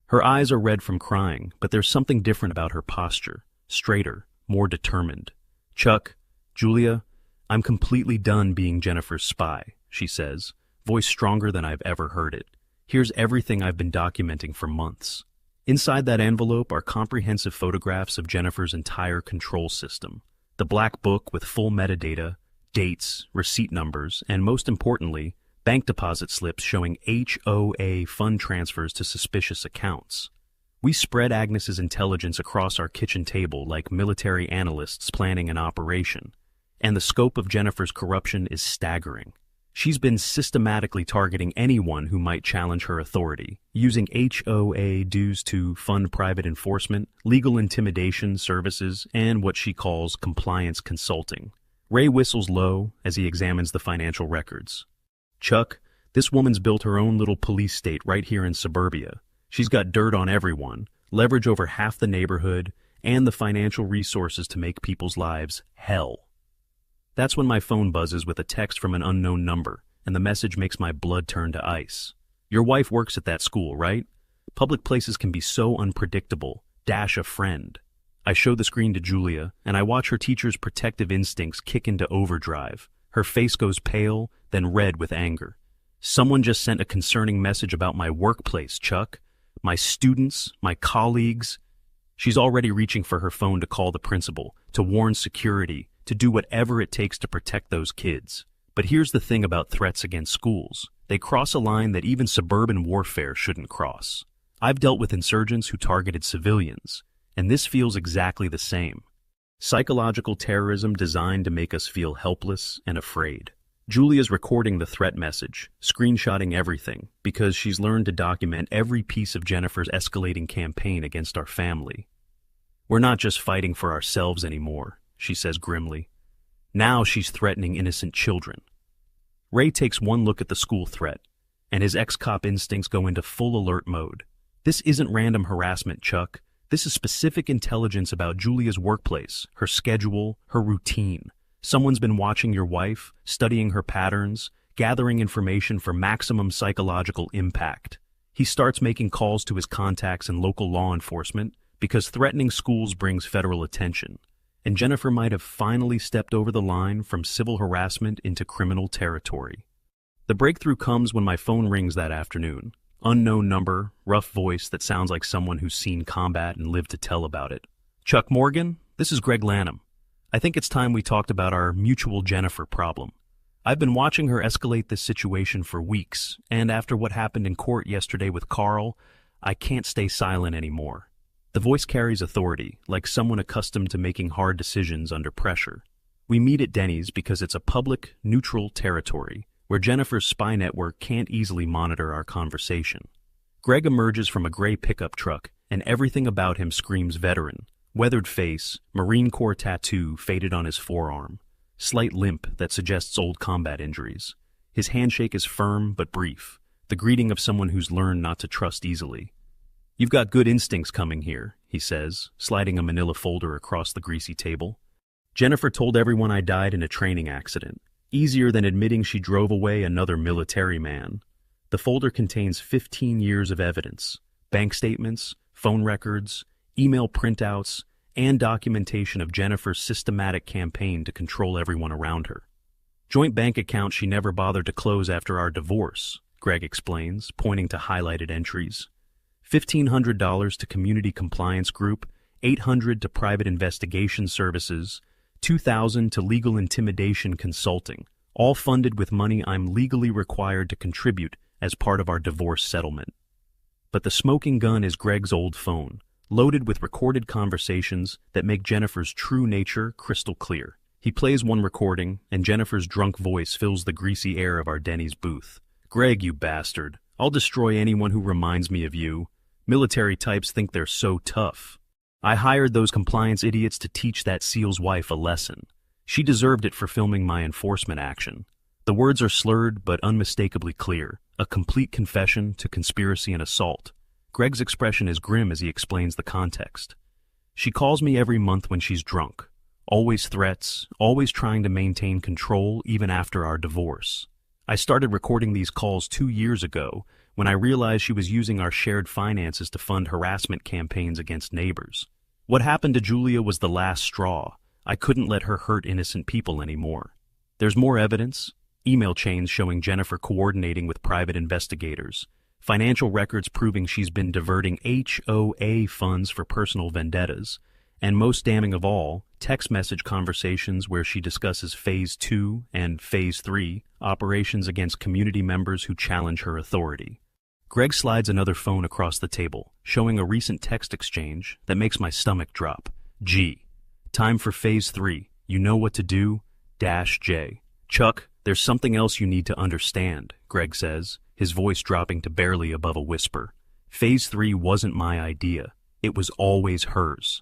Speaker 1: Her eyes are red from crying, but there's something different about her posture, straighter, more determined. Chuck, Julia, I'm completely done being Jennifer's spy, she says, voice stronger than I've ever heard it. Here's everything I've been documenting for months. Inside that envelope are comprehensive photographs of Jennifer's entire control system. The black book with full metadata, dates, receipt numbers, and most importantly, bank deposit slips showing HOA fund transfers to suspicious accounts. We spread Agnes's intelligence across our kitchen table like military analysts planning an operation, and the scope of Jennifer's corruption is staggering. She's been systematically targeting anyone who might challenge her authority, using HOA dues to fund private enforcement, legal intimidation services, and what she calls compliance consulting. Ray whistles low as he examines the financial records. Chuck, this woman's built her own little police state right here in suburbia. She's got dirt on everyone, leverage over half the neighborhood, and the financial resources to make people's lives hell. That's when my phone buzzes with a text from an unknown number, and the message makes my blood turn to ice. Your wife works at that school, right? Public places can be so unpredictable. Dash a friend. I show the screen to Julia, and I watch her teacher's protective instincts kick into overdrive. Her face goes pale, then red with anger. Someone just sent a concerning message about my workplace, Chuck. My students, my colleagues. She's already reaching for her phone to call the principal, to warn security, to do whatever it takes to protect those kids. But here's the thing about threats against schools. They cross a line that even suburban warfare shouldn't cross. I've dealt with insurgents who targeted civilians, and this feels exactly the same. Psychological terrorism designed to make us feel helpless and afraid. Julia's recording the threat message, screenshotting everything, because she's learned to document every piece of Jennifer's escalating campaign against our family. We're not just fighting for ourselves anymore, she says grimly. Now she's threatening innocent children. Ray takes one look at the school threat, and his ex-cop instincts go into full alert mode. This isn't random harassment, Chuck. This is specific intelligence about Julia's workplace, her schedule, her routine. Someone's been watching your wife, studying her patterns, gathering information for maximum psychological impact. He starts making calls to his contacts in local law enforcement because threatening schools brings federal attention. And Jennifer might have finally stepped over the line from civil harassment into criminal territory. The breakthrough comes when my phone rings that afternoon. Unknown number, rough voice that sounds like someone who's seen combat and lived to tell about it. Chuck Morgan, this is Greg Lanham. I think it's time we talked about our mutual Jennifer problem. I've been watching her escalate this situation for weeks, and after what happened in court yesterday with Carl, I can't stay silent anymore. The voice carries authority, like someone accustomed to making hard decisions under pressure. We meet at Denny's because it's a public, neutral territory where Jennifer's spy network can't easily monitor our conversation. Greg emerges from a gray pickup truck, and everything about him screams veteran, Weathered face, Marine Corps tattoo faded on his forearm, slight limp that suggests old combat injuries. His handshake is firm but brief, the greeting of someone who's learned not to trust easily. "You've got good instincts coming here," he says, sliding a manila folder across the greasy table. "Jennifer told everyone I died in a training accident. Easier than admitting she drove away another military man." The folder contains 15 years of evidence, bank statements, phone records, email printouts, and documentation of Jennifer's systematic campaign to control everyone around her. "Joint bank account she never bothered to close after our divorce," Greg explains, pointing to highlighted entries. $1,500 to Community Compliance Group, $800 to Private Investigation Services, $2,000 to Legal Intimidation Consulting, all funded with money I'm legally required to contribute as part of our divorce settlement. But the smoking gun is Greg's old phone, loaded with recorded conversations that make Jennifer's true nature crystal clear. He plays one recording, and Jennifer's drunk voice fills the greasy air of our Denny's booth. "Greg, you bastard. I'll destroy anyone who reminds me of you. Military types think they're so tough. I hired those compliance idiots to teach that SEAL's wife a lesson. She deserved it for filming my enforcement action." The words are slurred but unmistakably clear, a complete confession to conspiracy and assault. Greg's expression is grim as he explains the context. "She calls me every month when she's drunk. Always threats, always trying to maintain control even after our divorce. I started recording these calls 2 years ago when I realized she was using our shared finances to fund harassment campaigns against neighbors. What happened to Julia was the last straw. I couldn't let her hurt innocent people anymore." There's more evidence. Email chains showing Jennifer coordinating with private investigators. Financial records proving she's been diverting HOA funds for personal vendettas. And most damning of all, text message conversations where she discusses Phase 2 and Phase 3 operations against community members who challenge her authority. Greg slides another phone across the table, showing a recent text exchange that makes my stomach drop. "G. Time for Phase 3. You know what to do. -J. Chuck, there's something else you need to understand," Greg says, his voice dropping to barely above a whisper. "Phase 3 wasn't my idea. It was always hers.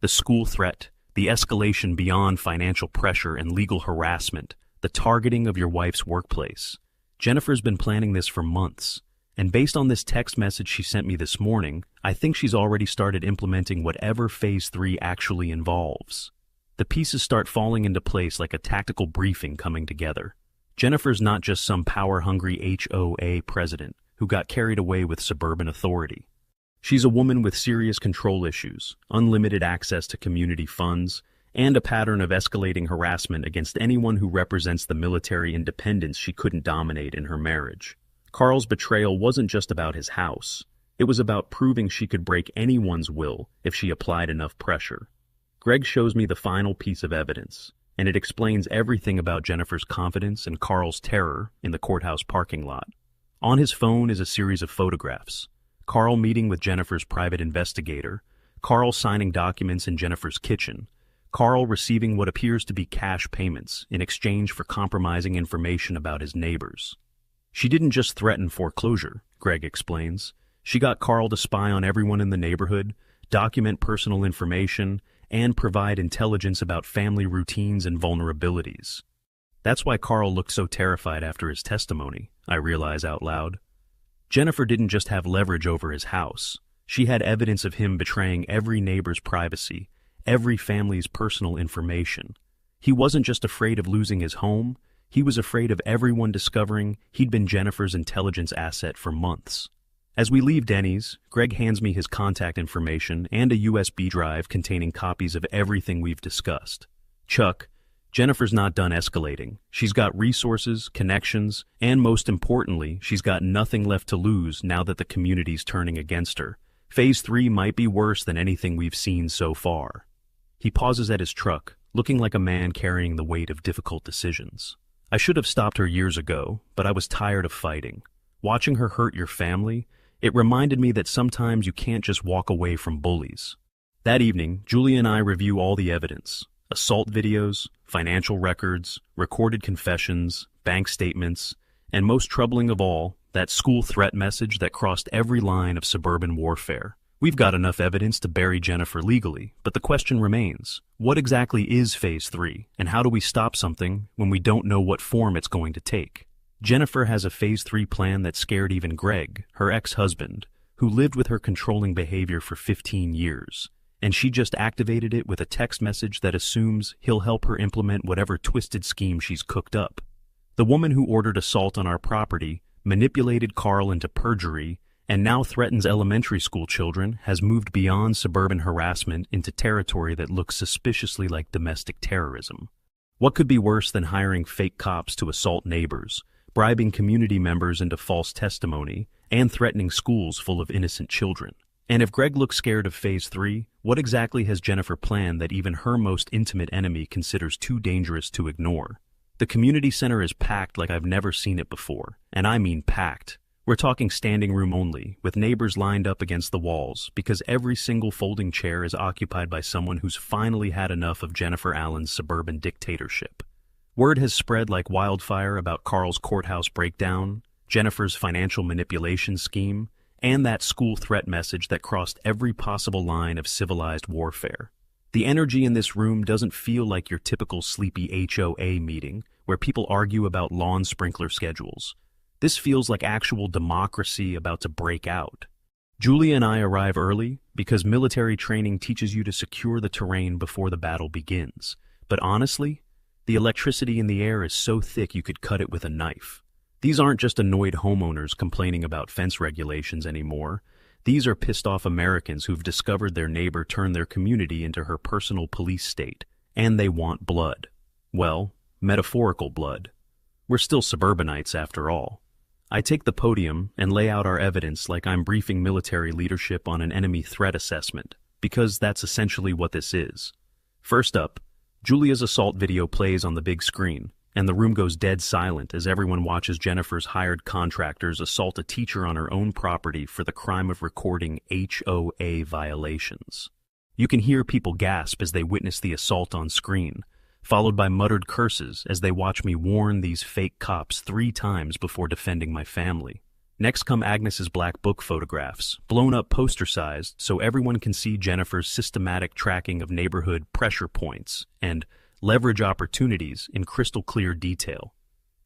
Speaker 1: The school threat, the escalation beyond financial pressure and legal harassment, the targeting of your wife's workplace. Jennifer's been planning this for months. And based on this text message she sent me this morning, I think she's already started implementing whatever Phase 3 actually involves." The pieces start falling into place like a tactical briefing coming together. Jennifer's not just some power-hungry HOA president who got carried away with suburban authority. She's a woman with serious control issues, unlimited access to community funds, and a pattern of escalating harassment against anyone who represents the military independence she couldn't dominate in her marriage. Carl's betrayal wasn't just about his house. It was about proving she could break anyone's will if she applied enough pressure. Greg shows me the final piece of evidence, and it explains everything about Jennifer's confidence and Carl's terror in the courthouse parking lot. On his phone is a series of photographs. Carl meeting with Jennifer's private investigator, Carl signing documents in Jennifer's kitchen, Carl receiving what appears to be cash payments in exchange for compromising information about his neighbors. "She didn't just threaten foreclosure," Greg explains. "She got Carl to spy on everyone in the neighborhood, document personal information, and provide intelligence about family routines and vulnerabilities. That's why Carl looked so terrified after his testimony," I realize out loud. Jennifer didn't just have leverage over his house. She had evidence of him betraying every neighbor's privacy, every family's personal information. He wasn't just afraid of losing his home, he was afraid of everyone discovering he'd been Jennifer's intelligence asset for months. As we leave Denny's, Greg hands me his contact information and a USB drive containing copies of everything we've discussed. "Chuck, Jennifer's not done escalating. She's got resources, connections, and most importantly, she's got nothing left to lose now that the community's turning against her. Phase 3 might be worse than anything we've seen so far." He pauses at his truck, looking like a man carrying the weight of difficult decisions. "I should have stopped her years ago, but I was tired of fighting. Watching her hurt your family, it reminded me that sometimes you can't just walk away from bullies." That evening, Julia and I review all the evidence: assault videos, financial records, recorded confessions, bank statements, and most troubling of all, that school threat message that crossed every line of suburban warfare. We've got enough evidence to bury Jennifer legally, but the question remains, what exactly is Phase 3, and how do we stop something when we don't know what form it's going to take? Jennifer has a Phase 3 plan that scared even Greg, her ex-husband, who lived with her controlling behavior for 15 years, and she just activated it with a text message that assumes he'll help her implement whatever twisted scheme she's cooked up. The woman who ordered assault on our property, manipulated Carl into perjury, and now threatens elementary school children has moved beyond suburban harassment into territory that looks suspiciously like domestic terrorism. What could be worse than hiring fake cops to assault neighbors, bribing community members into false testimony, and threatening schools full of innocent children? And if Greg looks scared of Phase 3, what exactly has Jennifer planned that even her most intimate enemy considers too dangerous to ignore? The community center is packed like I've never seen it before, and I mean packed. We're talking standing room only, with neighbors lined up against the walls, because every single folding chair is occupied by someone who's finally had enough of Jennifer Allen's suburban dictatorship. Word has spread like wildfire about Carl's courthouse breakdown, Jennifer's financial manipulation scheme, and that school threat message that crossed every possible line of civilized warfare. The energy in this room doesn't feel like your typical sleepy HOA meeting, where people argue about lawn sprinkler schedules. This feels like actual democracy about to break out. Julia and I arrive early because military training teaches you to secure the terrain before the battle begins. But honestly, the electricity in the air is so thick you could cut it with a knife. These aren't just annoyed homeowners complaining about fence regulations anymore. These are pissed-off Americans who've discovered their neighbor turned their community into her personal police state, and they want blood. Well, metaphorical blood. We're still suburbanites after all. I take the podium and lay out our evidence like I'm briefing military leadership on an enemy threat assessment, because that's essentially what this is. First up, Julia's assault video plays on the big screen, and the room goes dead silent as everyone watches Jennifer's hired contractors assault a teacher on her own property for the crime of recording HOA violations. You can hear people gasp as they witness the assault on screen, followed by muttered curses as they watch me warn these fake cops 3 times before defending my family. Next come Agnes's black book photographs, blown up poster-sized so everyone can see Jennifer's systematic tracking of neighborhood pressure points and leverage opportunities in crystal clear detail.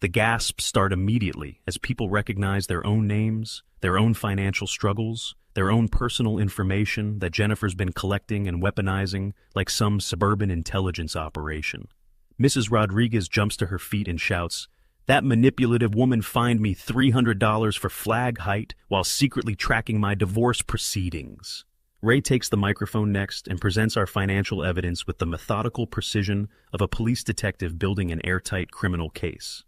Speaker 1: The gasps start immediately as people recognize their own names, their own financial struggles, their own personal information that Jennifer's been collecting and weaponizing like some suburban intelligence operation. Mrs. Rodriguez jumps to her feet and shouts, "That manipulative woman fined me $300 for flag height while secretly tracking my divorce proceedings." Ray takes the microphone next and presents our financial evidence with the methodical precision of a police detective building an airtight criminal case.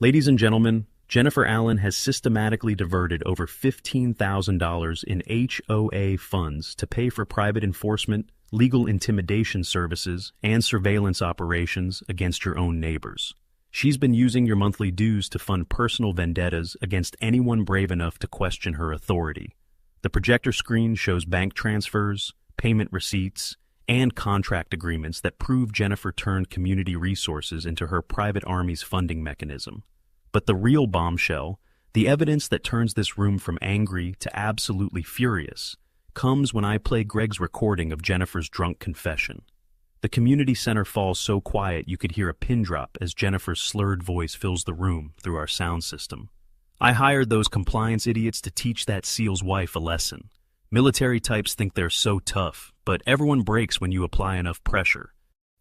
Speaker 1: Ladies and gentlemen, Jennifer Allen has systematically diverted over $15,000 in HOA funds to pay for private enforcement, legal intimidation services, and surveillance operations against your own neighbors. She's been using your monthly dues to fund personal vendettas against anyone brave enough to question her authority. The projector screen shows bank transfers, payment receipts, and contract agreements that prove Jennifer turned community resources into her private army's funding mechanism. But the real bombshell, the evidence that turns this room from angry to absolutely furious, comes when I play Greg's recording of Jennifer's drunk confession. The community center falls so quiet you could hear a pin drop as Jennifer's slurred voice fills the room through our sound system. I hired those compliance idiots to teach that SEAL's wife a lesson. Military types think they're so tough, but everyone breaks when you apply enough pressure.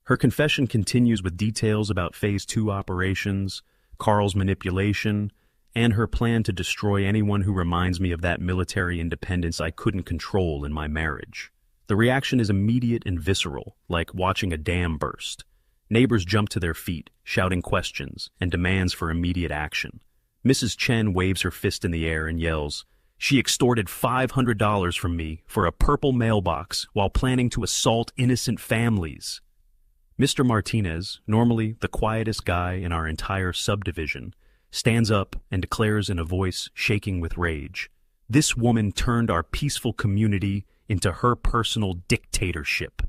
Speaker 1: Her confession continues with details about Phase 2 operations, Carl's manipulation, and her plan to destroy anyone who reminds me of that military independence I couldn't control in my marriage. The reaction is immediate and visceral, like watching a dam burst. Neighbors jump to their feet, shouting questions and demands for immediate action. Mrs. Chen waves her fist in the air and yells, "She extorted $500 from me for a purple mailbox while planning to assault innocent families." Mr. Martinez, normally the quietest guy in our entire subdivision, stands up and declares in a voice shaking with rage, "This woman turned our peaceful community into her personal dictatorship."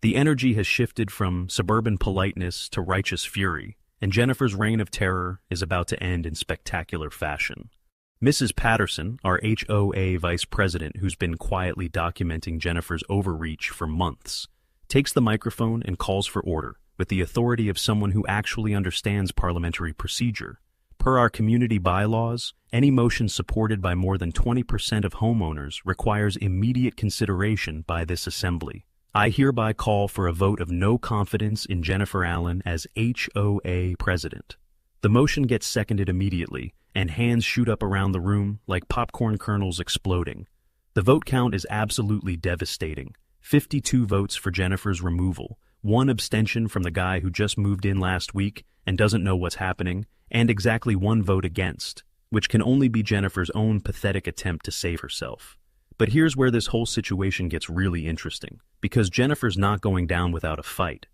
Speaker 1: The energy has shifted from suburban politeness to righteous fury, and Jennifer's reign of terror is about to end in spectacular fashion. Mrs. Patterson, our HOA vice president who's been quietly documenting Jennifer's overreach for months, takes the microphone and calls for order, with the authority of someone who actually understands parliamentary procedure. Per our community bylaws, any motion supported by more than 20% of homeowners requires immediate consideration by this assembly. I hereby call for a vote of no confidence in Jennifer Allen as HOA president. The motion gets seconded immediately, and hands shoot up around the room like popcorn kernels exploding. The vote count is absolutely devastating. 52 votes for Jennifer's removal, 1 abstention from the guy who just moved in last week and doesn't know what's happening, and exactly 1 vote against, which can only be Jennifer's own pathetic attempt to save herself. But here's where this whole situation gets really interesting, because Jennifer's not going down without a fight.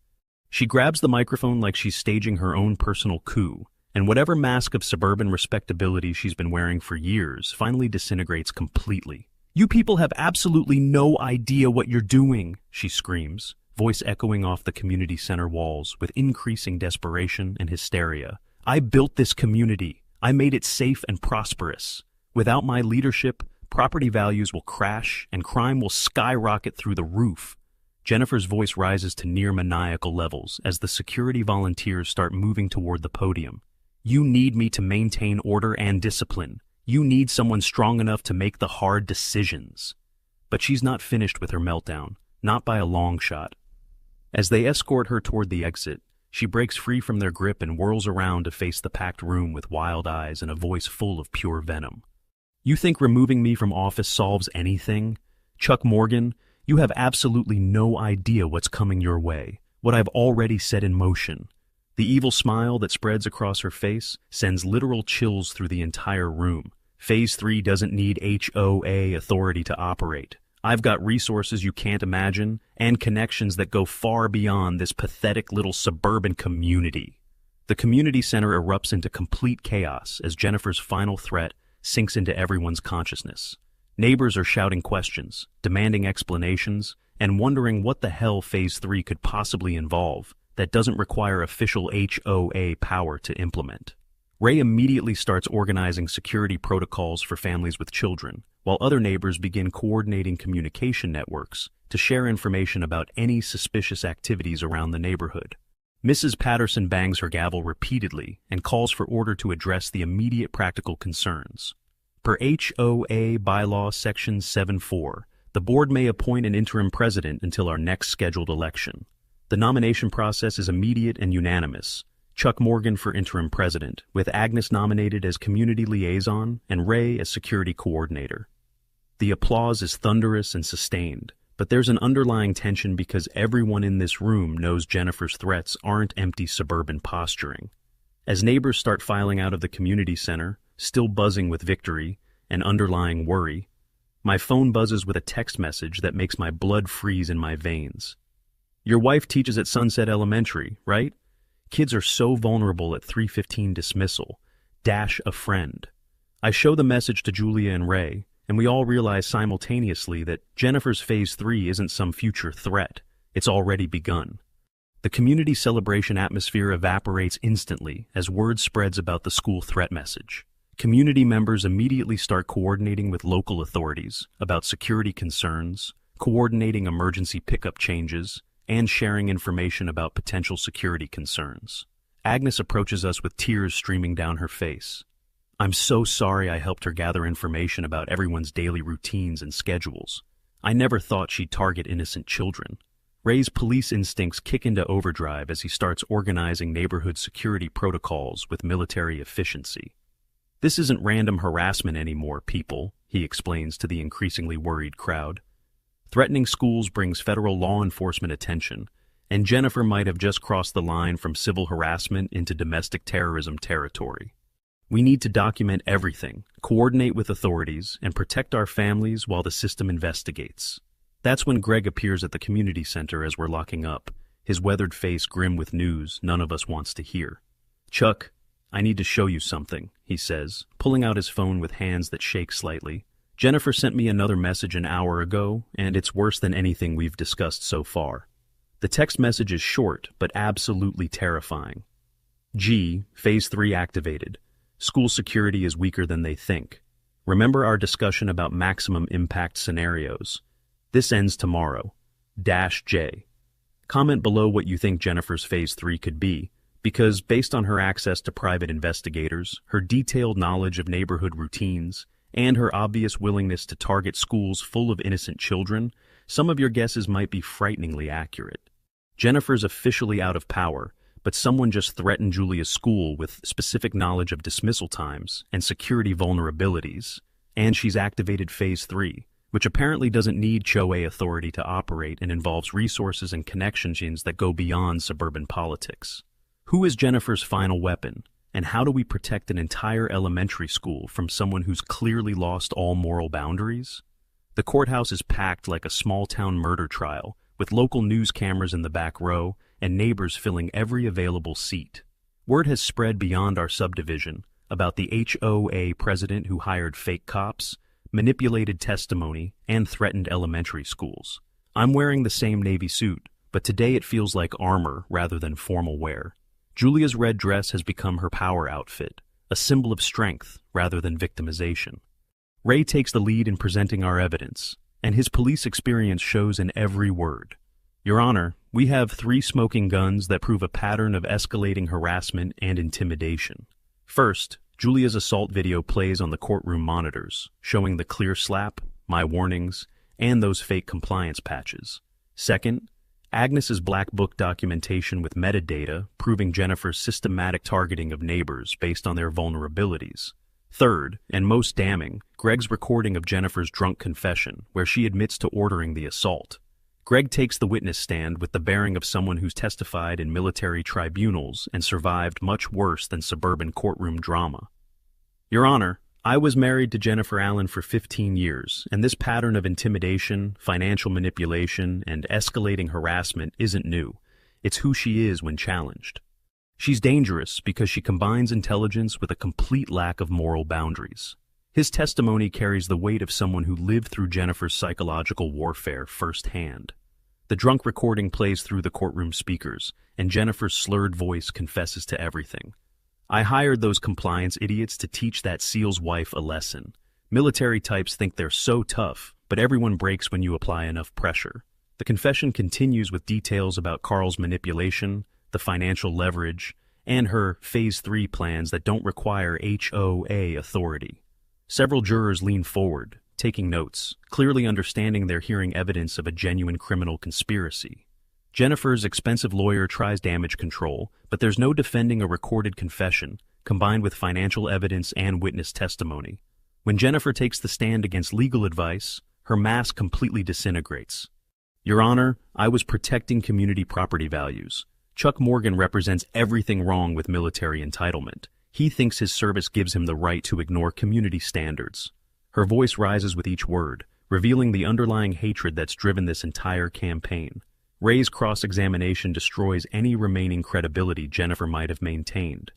Speaker 1: She grabs the microphone like she's staging her own personal coup, and whatever mask of suburban respectability she's been wearing for years finally disintegrates completely. "You people have absolutely no idea what you're doing," she screams, voice echoing off the community center walls with increasing desperation and hysteria. "I built this community. I made it safe and prosperous. Without my leadership, property values will crash and crime will skyrocket through the roof." Jennifer's voice rises to near maniacal levels as the security volunteers start moving toward the podium. "You need me to maintain order and discipline. You need someone strong enough to make the hard decisions." But she's not finished with her meltdown, not by a long shot. As they escort her toward the exit, she breaks free from their grip and whirls around to face the packed room with wild eyes and a voice full of pure venom. "You think removing me from office solves anything? Chuck Morgan, you have absolutely no idea what's coming your way, what I've already set in motion." The evil smile that spreads across her face sends literal chills through the entire room. Phase 3 doesn't need HOA authority to operate. I've got resources you can't imagine and connections that go far beyond this pathetic little suburban community. The community center erupts into complete chaos as Jennifer's final threat sinks into everyone's consciousness. Neighbors are shouting questions, demanding explanations, and wondering what the hell Phase 3 could possibly involve that doesn't require official HOA power to implement. Ray immediately starts organizing security protocols for families with children, while other neighbors begin coordinating communication networks to share information about any suspicious activities around the neighborhood. Mrs. Patterson bangs her gavel repeatedly and calls for order to address the immediate practical concerns. Per HOA Bylaw Section 7.4, the board may appoint an interim president until our next scheduled election. The nomination process is immediate and unanimous. Chuck Morgan for interim president, with Agnes nominated as community liaison and Ray as security coordinator. The applause is thunderous and sustained, but there's an underlying tension because everyone in this room knows Jennifer's threats aren't empty suburban posturing. As neighbors start filing out of the community center, still buzzing with victory and underlying worry, my phone buzzes with a text message that makes my blood freeze in my veins. "Your wife teaches at Sunset Elementary, right? Kids are so vulnerable at 3:15 dismissal. Dash a friend." I show the message to Julia and Ray, and we all realize simultaneously that Jennifer's Phase 3 isn't some future threat. It's already begun. The community celebration atmosphere evaporates instantly as word spreads about the school threat message. Community members immediately start coordinating with local authorities about security concerns, coordinating emergency pickup changes, and sharing information about potential security concerns. Agnes approaches us with tears streaming down her face. "I'm so sorry I helped her gather information about everyone's daily routines and schedules. I never thought she'd target innocent children." Ray's police instincts kick into overdrive as he starts organizing neighborhood security protocols with military efficiency. "This isn't random harassment anymore, people," he explains to the increasingly worried crowd. "Threatening schools brings federal law enforcement attention, and Jennifer might have just crossed the line from civil harassment into domestic terrorism territory. We need to document everything, coordinate with authorities, and protect our families while the system investigates." That's when Greg appears at the community center as we're locking up, his weathered face grim with news none of us wants to hear. "Chuck, I need to show you something," he says, pulling out his phone with hands that shake slightly. "Jennifer sent me another message an hour ago, and it's worse than anything we've discussed so far." The text message is short, but absolutely terrifying. "G, Phase 3 activated. School security is weaker than they think. Remember our discussion about maximum impact scenarios. This ends tomorrow. J. Comment below what you think Jennifer's Phase 3 could be, because based on her access to private investigators, her detailed knowledge of neighborhood routines, and her obvious willingness to target schools full of innocent children, some of your guesses might be frighteningly accurate. Jennifer's officially out of power, but someone just threatened Julia's school with specific knowledge of dismissal times and security vulnerabilities, and she's activated Phase 3, which apparently doesn't need HOA authority to operate and involves resources and connections that go beyond suburban politics. Who is Jennifer's final weapon, and how do we protect an entire elementary school from someone who's clearly lost all moral boundaries? The courthouse is packed like a small-town murder trial, with local news cameras in the back row and neighbors filling every available seat. Word has spread beyond our subdivision about the HOA president who hired fake cops, manipulated testimony, and threatened elementary schools. I'm wearing the same navy suit, but today it feels like armor rather than formal wear. Julia's red dress has become her power outfit, a symbol of strength rather than victimization. Ray takes the lead in presenting our evidence, and his police experience shows in every word. Your Honor, we have 3 smoking guns that prove a pattern of escalating harassment and intimidation. First, Julia's assault video plays on the courtroom monitors, showing the clear slap, my warnings, and those fake compliance patches. Second, Agnes's Black Book documentation with metadata proving Jennifer's systematic targeting of neighbors based on their vulnerabilities. Third, and most damning, Greg's recording of Jennifer's drunk confession, where she admits to ordering the assault. Greg takes the witness stand with the bearing of someone who's testified in military tribunals and survived much worse than suburban courtroom drama. Your Honor, I was married to Jennifer Allen for 15 years, and this pattern of intimidation, financial manipulation, and escalating harassment isn't new. It's who she is when challenged. She's dangerous because she combines intelligence with a complete lack of moral boundaries. His testimony carries the weight of someone who lived through Jennifer's psychological warfare firsthand. The drunk recording plays through the courtroom speakers, and Jennifer's slurred voice confesses to everything. I hired those compliance idiots to teach that SEAL's wife a lesson. Military types think they're so tough, but everyone breaks when you apply enough pressure. The confession continues with details about Carl's manipulation, the financial leverage, and her Phase 3 plans that don't require HOA authority. Several jurors lean forward, taking notes, clearly understanding they're hearing evidence of a genuine criminal conspiracy. Jennifer's expensive lawyer tries damage control, but there's no defending a recorded confession, combined with financial evidence and witness testimony. When Jennifer takes the stand against legal advice, her mask completely disintegrates. Your Honor, I was protecting community property values. Chuck Morgan represents everything wrong with military entitlement. He thinks his service gives him the right to ignore community standards. Her voice rises with each word, revealing the underlying hatred that's driven this entire campaign. Ray's cross-examination destroys any remaining credibility Jennifer might have maintained.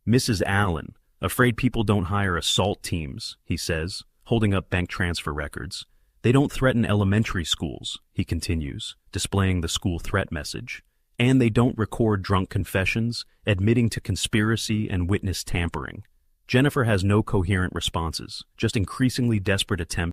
Speaker 1: Mrs. Allen, afraid people don't hire assault teams, he says, holding up bank transfer records. They don't threaten elementary schools, he continues, displaying the school threat message. And they don't record drunk confessions, admitting to conspiracy and witness tampering. Jennifer has no coherent responses, just increasingly desperate attempts